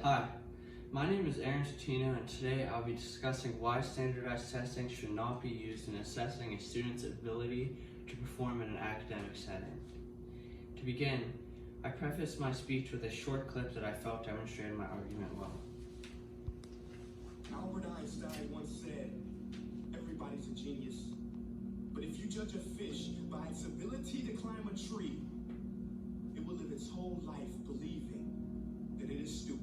Hi, my name is Aaron Totino, and today I'll be discussing why standardized testing should not be used in assessing a student's ability to perform in an academic setting. To begin, I preface my speech with a short clip that I felt demonstrated my argument well. Albert Einstein once said, "Everybody's a genius, but if you judge a fish by its ability to climb a tree, it will live its whole life believing that it is stupid."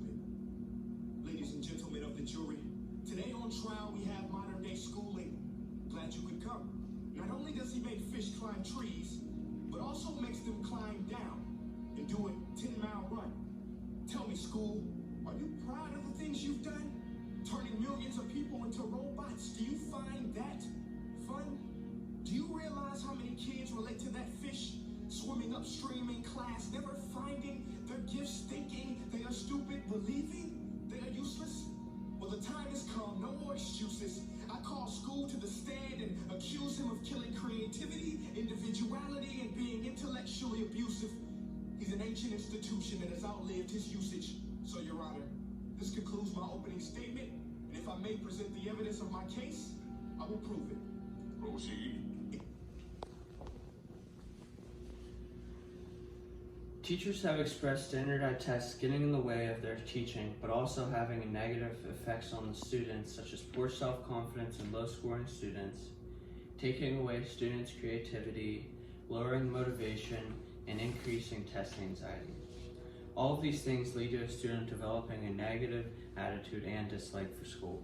Ladies and gentlemen of the jury, today on trial we have modern day schooling. Glad you could come. Not only does he make fish climb trees, but also makes them climb down and do a 10-mile run. Tell me, school, are you proud of the things you've done? Turning millions of people into robots, do you find that fun? Do you realize how many kids relate to that fish swimming upstream in class, never finding their gifts, thinking they are stupid, believing they are useless? Well, the time has come, no more excuses. I call school to the stand and accuse him of killing creativity, individuality, and being intellectually abusive. He's an ancient institution that has outlived his usage. So, Your Honor, this concludes my opening statement, and if I may present the evidence of my case, I will prove it. Proceed. Teachers have expressed standardized tests getting in the way of their teaching, but also having negative effects on the students, such as poor self-confidence and low-scoring students, taking away students' creativity, lowering motivation, and increasing test anxiety. All of these things lead to a student developing a negative attitude and dislike for school.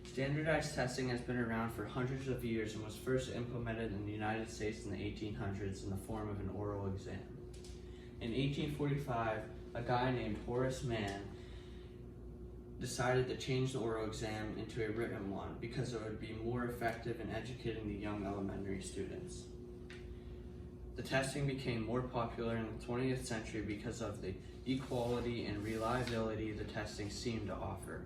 Standardized testing has been around for hundreds of years and was first implemented in the United States in the 1800s in the form of an oral exam. In 1845, a guy named Horace Mann decided to change the oral exam into a written one because it would be more effective in educating the young elementary students. The testing became more popular in the 20th century because of the equality and reliability the testing seemed to offer.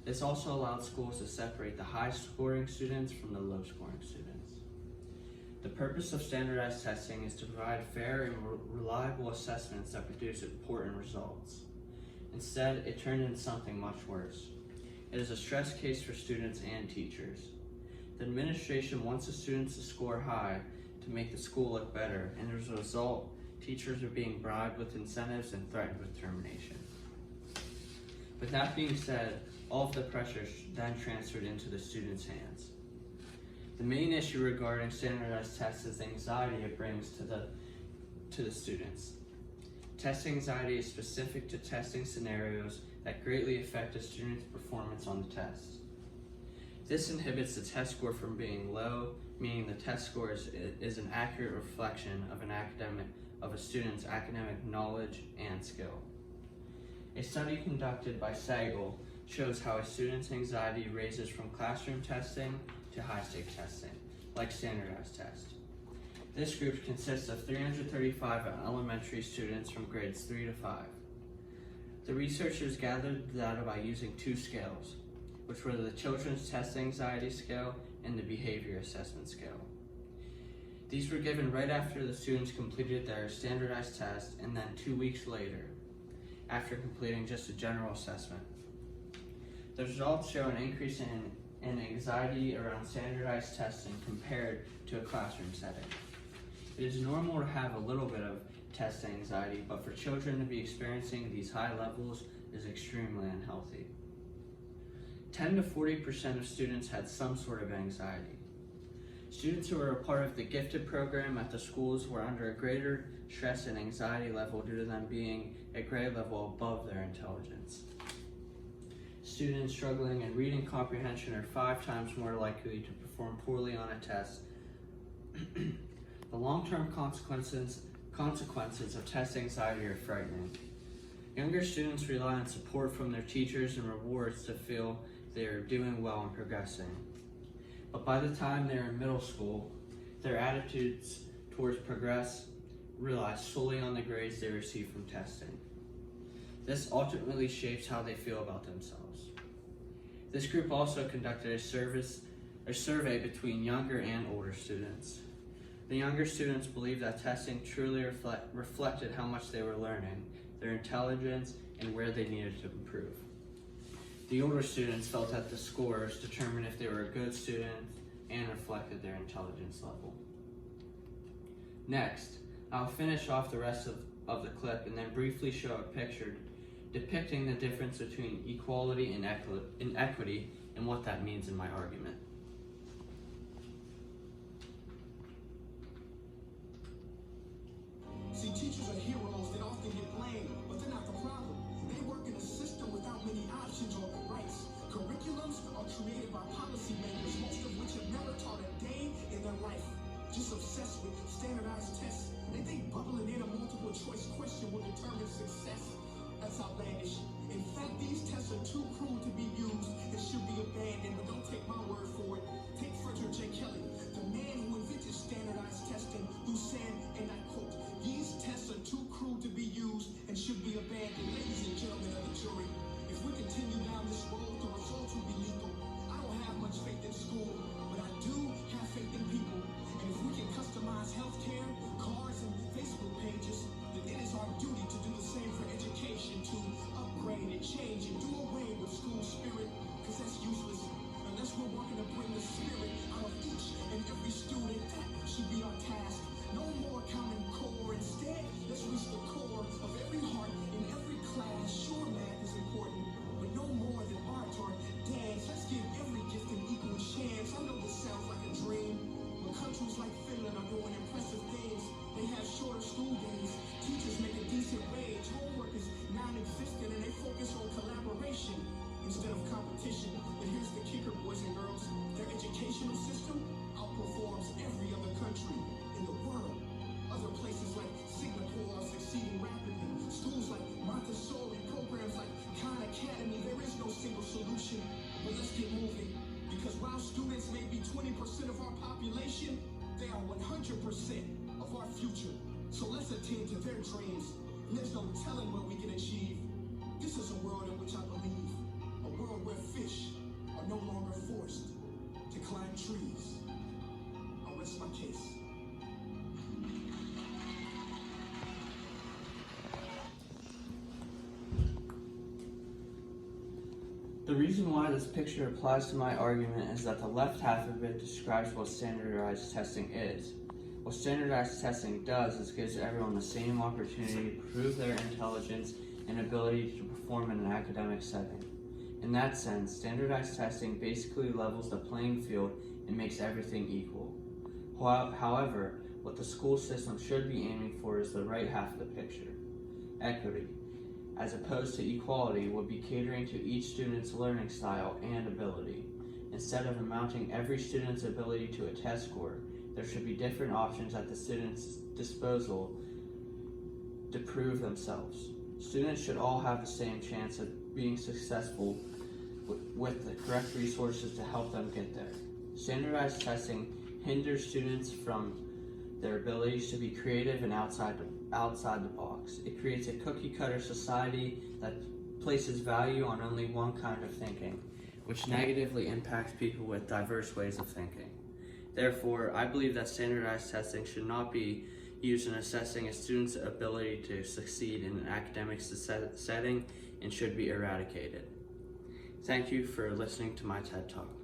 This also allowed schools to separate the high-scoring students from the low-scoring students. The purpose of standardized testing is to provide fair and reliable assessments that produce important results. Instead, it turned into something much worse. It is a stress case for students and teachers. The administration wants the students to score high to make the school look better, and as a result, teachers are being bribed with incentives and threatened with termination. With that being said, all of the pressure then transferred into the students' hands. The main issue regarding standardized tests is the anxiety it brings to the students. Test anxiety is specific to testing scenarios that greatly affect a student's performance on the test. This inhibits the test score from being low, meaning the test score is an accurate reflection of a student's academic knowledge and skill. A study conducted by Sagel shows how a student's anxiety raises from classroom testing to high-stakes testing, like standardized tests. This group consists of 335 elementary students from grades 3 to 5. The researchers gathered the data by using two scales, which were the Children's Test Anxiety Scale and the Behavior Assessment Scale. These were given right after the students completed their standardized test and then 2 weeks later, after completing just a general assessment. The results show an increase in anxiety around standardized testing compared to a classroom setting. It is normal to have a little bit of test anxiety, but for children to be experiencing these high levels is extremely unhealthy. 10 to 40% of students had some sort of anxiety. Students who were a part of the gifted program at the schools were under a greater stress and anxiety level due to them being a grade level above their intelligence. Students struggling in reading comprehension are 5 times more likely to perform poorly on a test. The long-term consequences of test anxiety are frightening. Younger students rely on support from their teachers and rewards to feel they are doing well and progressing. But by the time they're in middle school, their attitudes towards progress rely solely on the grades they receive from testing. This ultimately shapes how they feel about themselves. This group also conducted a survey between younger and older students. The younger students believed that testing truly reflected how much they were learning. their intelligence, and where they needed to improve. The older students felt that the scores determined if they were a good student and reflected their intelligence level. Next, I'll finish off the rest of the clip and then briefly show a picture depicting the difference between equality and equity and what that means in my argument. See, teachers are heroes that often get blamed, but they're not the problem. They work in a system without many options or rights. Curriculums are created by policymakers, most of which have never taught a day in their life. Just obsessed with standardized tests. They think bubbling in a multiple choice question will determine success. That's outlandish. In fact, these tests are too cruel to be used and should be abandoned, but don't take my word for it. Take Frederick J. Kelly, the man who invented standardized testing, who said, and I quote, "These tests are too cruel to be used and should be abandoned." Ladies and gentlemen of the jury, if we continue down this road, the results will be lethal. I don't have much faith in school, but I do have faith in people. And if we can customize healthcare, cars, and Facebook pages, then it is our duty to do the same for education, to upgrade and change and do away with school spirit, because that's useless. Unless we're working to bring the spirit out of each and every student, that should be our task. No more Common Core. Instead, let's reach the core of every heart in every class. Sure, math is important, but no more than art or dance. Let's give every gift an equal chance. I know this sounds like a dream, but countries like Finland are doing impressive things. They have shorter school days. Teachers make a decent wage. Homework is non-existent, and they focus on collaboration instead of competition. But here's the kicker, boys and girls. Their educational system outperforms every other country in the world. Other places like Singapore are succeeding rapidly. Schools like Montessori, programs like Khan Academy, there is no single solution. But let's get moving, because while students may be 20% of our population, they are 100% of our future. So let's attend to their dreams, and there's no telling what we can achieve. This is a world in which I believe, a world where fish are no longer forced to climb trees. I'll rest my case. The reason why this picture applies to my argument is that the left half of it describes what standardized testing is. What standardized testing does is gives everyone the same opportunity to prove their intelligence and ability to perform in an academic setting. In that sense, standardized testing basically levels the playing field and makes everything equal. However, what the school system should be aiming for is the right half of the picture. Equity, as opposed to equality, would be catering to each student's learning style and ability. Instead of amounting every student's ability to a test score, there should be different options at the student's disposal to prove themselves. Students should all have the same chance of being successful with the correct resources to help them get there. Standardized testing hinders students from their abilities to be creative and outside the box. It creates a cookie-cutter society that places value on only one kind of thinking, which negatively impacts people with diverse ways of thinking. Therefore, I believe that standardized testing should not be used in assessing a student's ability to succeed in an academic setting and should be eradicated. Thank you for listening to my TED Talk.